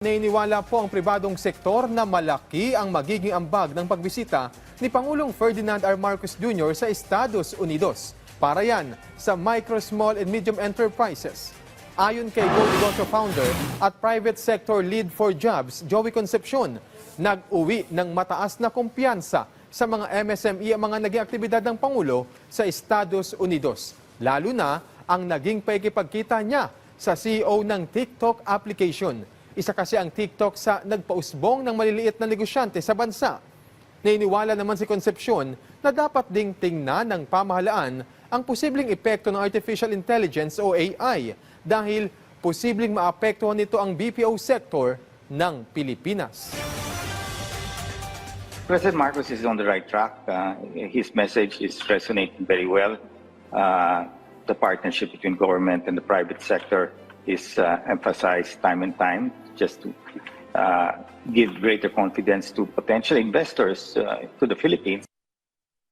Naniniwala po ang pribadong sektor na malaki ang magiging ambag ng pagbisita ni Pangulong Ferdinand R. Marcos Jr. sa Estados Unidos. Para yan sa Micro, Small and Medium Enterprises. Ayon kay Go Negosyo founder at private sector lead for jobs, Joey Concepcion, nag-uwi ng mataas na kumpiyansa sa mga MSME ang mga naging aktibidad ng Pangulo sa Estados Unidos. Lalo na ang naging pakikipagkita niya sa CEO ng TikTok application. Isa kasi ang TikTok sa nagpausbong ng maliliit na negosyante sa bansa. Naniniwala naman si Concepcion na dapat ding tingnan ng pamahalaan ang posibleng epekto ng artificial intelligence o AI dahil posibleng maapektuhan nito ang BPO sector ng Pilipinas. President Marcos is on the right track. His message is resonating very well. The partnership between government and the private sector is emphasized time and time just to give greater confidence to potential investors to the Philippines.